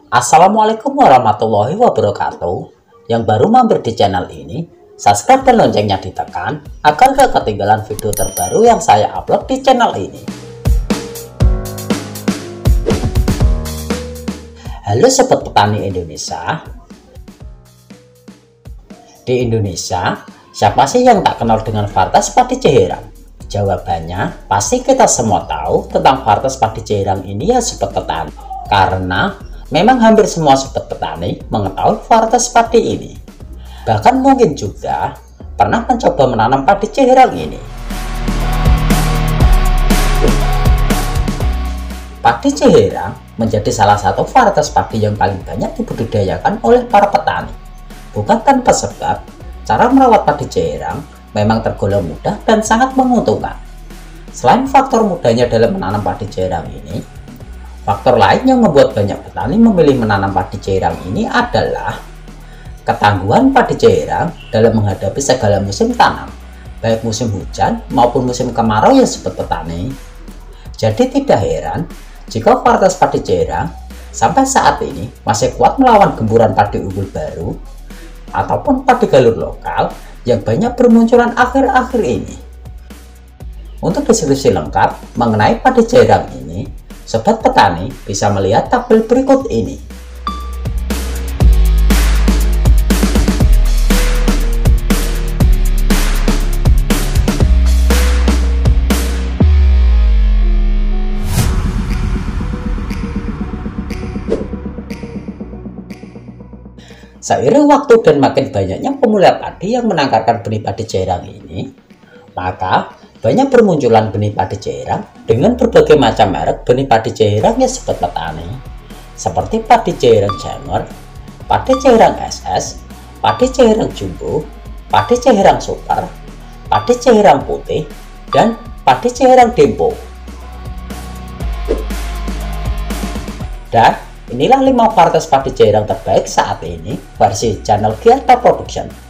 Assalamualaikum warahmatullahi wabarakatuh. Yang baru mampir di channel ini, subscribe dan loncengnya ditekan agar gak ketinggalan video terbaru yang saya upload di channel ini. Halo sobat petani Indonesia. Di Indonesia, siapa sih yang tak kenal dengan varietas padi Ceherang? Jawabannya, pasti kita semua tahu tentang varietas padi Ceherang ini ya sobat petani. Karena memang hampir semua sobat petani mengetahui varietas padi ini. Bahkan mungkin juga pernah mencoba menanam padi Ceherang ini. Padi Ceherang menjadi salah satu varietas padi yang paling banyak dibudidayakan oleh para petani. Bukan tanpa sebab, cara merawat padi Ceherang memang tergolong mudah dan sangat menguntungkan. Selain faktor mudahnya dalam menanam padi Ceherang ini, faktor lain yang membuat banyak petani memilih menanam padi Ceherang ini adalah ketangguhan padi Ceherang dalam menghadapi segala musim tanam, baik musim hujan maupun musim kemarau ya sobat petani. Jadi tidak heran jika varietas padi Ceherang sampai saat ini masih kuat melawan gempuran padi unggul baru ataupun padi galur lokal yang banyak bermunculan akhir-akhir ini. Untuk deskripsi lengkap mengenai padi Ceherang ini, sobat petani bisa melihat tabel berikut ini. Seiring waktu dan makin banyaknya pemula padi yang menangkarkan benih padi Ceherang ini, maka banyak bermunculan benih padi Ceherang dengan berbagai macam merek benih padi Ceherang ya sobat petani, seperti padi Ceherang Janger, padi Ceherang SS, padi Ceherang Jumbo, padi Ceherang Super, padi Ceherang Putih, dan padi Ceherang Dempo. Dan inilah 5 varietas padi Ceherang terbaik saat ini versi channel Giarta Production.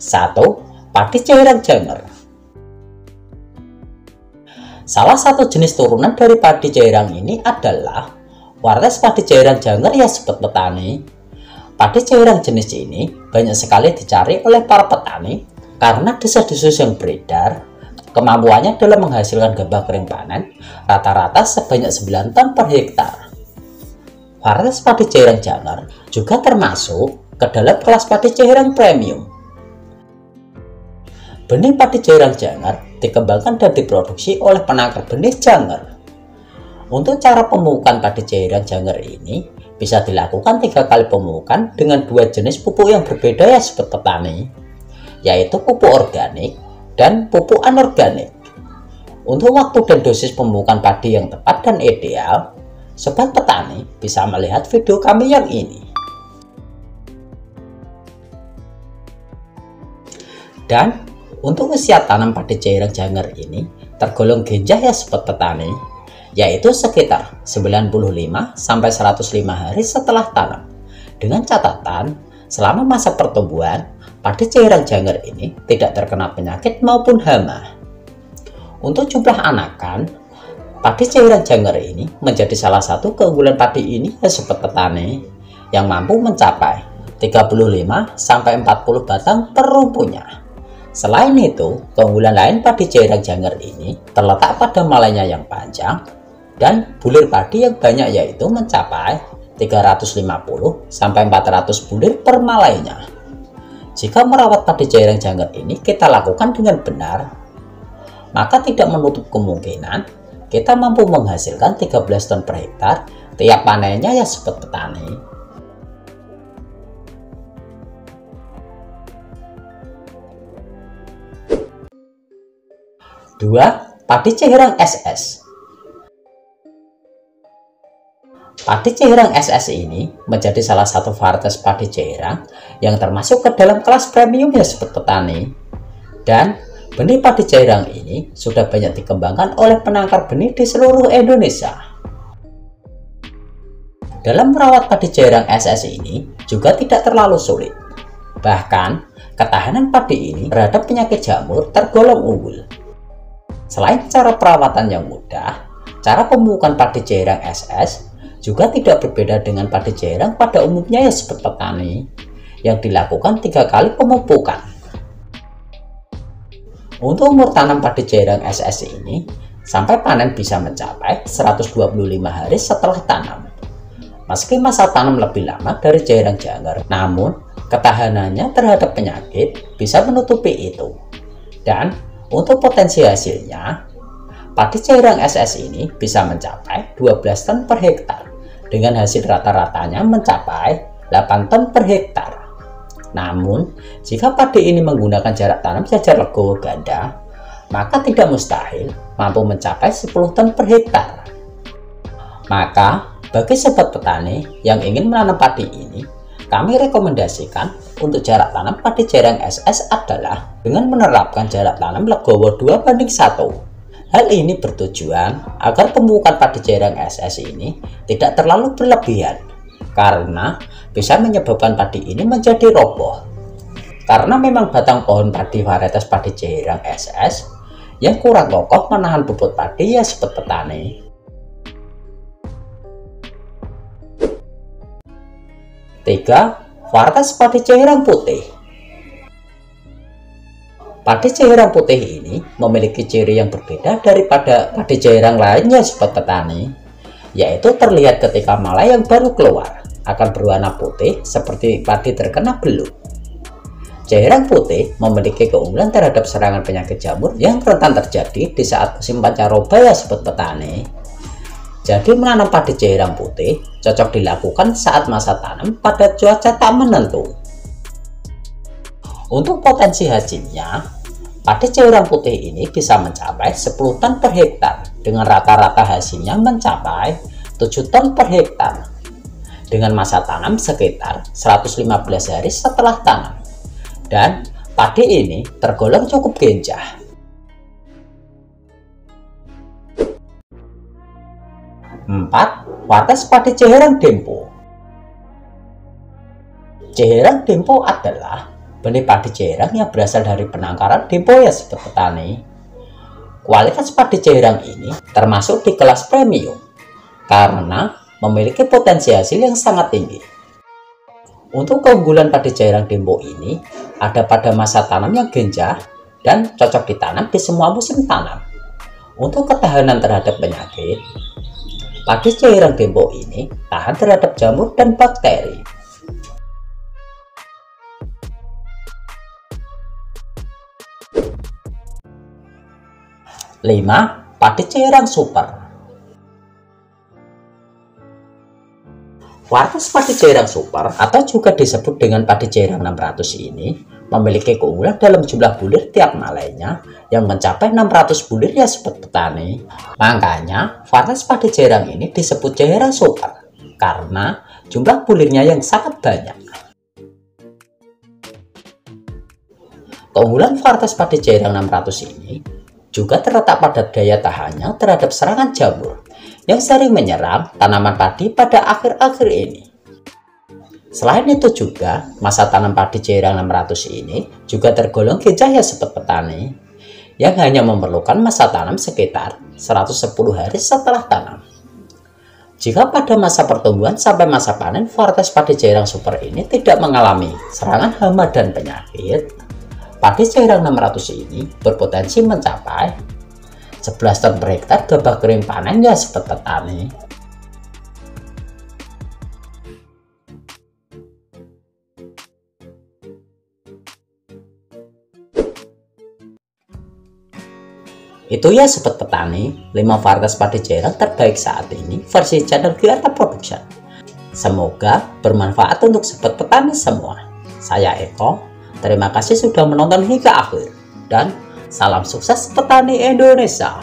Satu, padi Ceherang Janger. Salah satu jenis turunan dari padi Ceherang ini adalah varietas padi Ceherang Janger ya sobat petani. Padi Ceherang jenis ini banyak sekali dicari oleh para petani karena desas-desus yang beredar. Kemampuannya dalam menghasilkan gabah kering panen rata-rata sebanyak 9 ton per hektar. Varietas padi Ceherang Janger juga termasuk ke dalam kelas padi Ceherang Premium. Benih padi Ceherang Janger dikembangkan dan diproduksi oleh penangkar benih Janger. Untuk cara pemupukan padi Ceherang Janger ini bisa dilakukan 3 kali pemupukan dengan 2 jenis pupuk yang berbeda ya sobat petani, yaitu pupuk organik dan pupuk anorganik. Untuk waktu dan dosis pemupukan padi yang tepat dan ideal, sobat petani bisa melihat video kami yang ini. Dan untuk usia tanam padi Ceherang Janger ini tergolong genjah ya sobat petani, yaitu sekitar 95 sampai 105 hari setelah tanam. Dengan catatan, selama masa pertumbuhan, padi Ceherang Janger ini tidak terkena penyakit maupun hama. Untuk jumlah anakan, padi Ceherang Janger ini menjadi salah satu keunggulan padi ini ya sobat petani, yang mampu mencapai 35 sampai 40 batang per rumpunya. Selain itu, keunggulan lain padi Ceherang Janger ini terletak pada malainya yang panjang dan bulir padi yang banyak, yaitu mencapai 350 sampai 400 bulir per malainya. Jika merawat padi Ceherang Janger ini kita lakukan dengan benar, maka tidak menutup kemungkinan kita mampu menghasilkan 13 ton per hektar tiap panennya ya sobat petani. Dua, padi Ceherang SS. Padi Ceherang SS ini menjadi salah satu varietas padi Ceherang yang termasuk ke dalam kelas premium ya sobat petani. Dan benih padi Ceherang ini sudah banyak dikembangkan oleh penangkar benih di seluruh Indonesia. Dalam merawat padi Ceherang SS ini juga tidak terlalu sulit. Bahkan ketahanan padi ini terhadap penyakit jamur tergolong unggul. Selain cara perawatan yang mudah, cara pemupukan padi jairang SS juga tidak berbeda dengan padi jairang pada umumnya ya sobat petani, yang dilakukan 3 kali pemupukan. Untuk umur tanam padi jairang SS ini, sampai panen bisa mencapai 125 hari setelah tanam. Meski masa tanam lebih lama dari jairang janggar, namun ketahanannya terhadap penyakit bisa menutupi itu. Dan untuk potensi hasilnya, padi jairang SS ini bisa mencapai 12 ton per hektar, dengan hasil rata-ratanya mencapai 8 ton per hektar. Namun, jika padi ini menggunakan jarak tanam jajar legowo ganda, maka tidak mustahil mampu mencapai 10 ton per hektar. Maka, bagi sobat petani yang ingin menanam padi ini, kami rekomendasikan untuk jarak tanam padi jairang SS adalah dengan menerapkan jarak tanam legowo 2:1. Hal ini bertujuan agar pemupukan padi jairang SS ini tidak terlalu berlebihan, karena bisa menyebabkan padi ini menjadi roboh. Karena memang batang pohon padi varietas padi jairang SS yang kurang kokoh menahan bobot padi ya sobat petani. Tiga, varietas padi jairang putih. Padi jairang putih ini memiliki ciri yang berbeda daripada padi jairang lainnya sobat petani, yaitu terlihat ketika malai yang baru keluar akan berwarna putih seperti padi terkena belut. Jairang putih memiliki keunggulan terhadap serangan penyakit jamur yang rentan terjadi di saat musim pancaroba ya sobat petani. Jadi menanam padi jairang putih cocok dilakukan saat masa tanam pada cuaca tak menentu. Untuk potensi hasilnya, padi jairang putih ini bisa mencapai 10 ton per hektar dengan rata-rata hasilnya mencapai 7 ton per hektar dengan masa tanam sekitar 115 hari setelah tanam. Dan padi ini tergolong cukup genjah. 4. Varietas padi jairang dempo. Jairang dempo adalah benih padi jairang yang berasal dari penangkaran dempo ya sobat petani. Kualitas padi jairang ini termasuk di kelas premium karena memiliki potensi hasil yang sangat tinggi. Untuk keunggulan padi jairang dempo ini ada pada masa tanam yang genjah dan cocok ditanam di semua musim tanam. Untuk ketahanan terhadap penyakit, padi jairang dempo ini tahan terhadap jamur dan bakteri. 5. Padi jairang super. Varietas padi jairang super atau juga disebut dengan padi jairang 600 ini memiliki keunggulan dalam jumlah bulir tiap malainya yang mencapai 600 bulir ya sobat petani. Makanya varietas padi jairang ini disebut jairang super karena jumlah bulirnya yang sangat banyak. Keunggulan varietas padi jairang 600 ini juga terletak pada daya tahannya terhadap serangan jamur yang sering menyerang tanaman padi pada akhir-akhir ini. Selain itu juga, masa tanam padi jairang 600 ini juga tergolong genjah ya sobat petani, yang hanya memerlukan masa tanam sekitar 110 hari setelah tanam. Jika pada masa pertumbuhan sampai masa panen varietas padi jairang super ini tidak mengalami serangan hama dan penyakit, padi jairang 600 ini berpotensi mencapai 11 ton per hektar gabah kering panen ya sobat petani. Itu ya sobat petani, 5 varietas padi jairang terbaik saat ini versi channel Giarta Production. Semoga bermanfaat untuk sobat petani semua. Saya Eko. Terima kasih sudah menonton hingga akhir dan salam sukses petani Indonesia.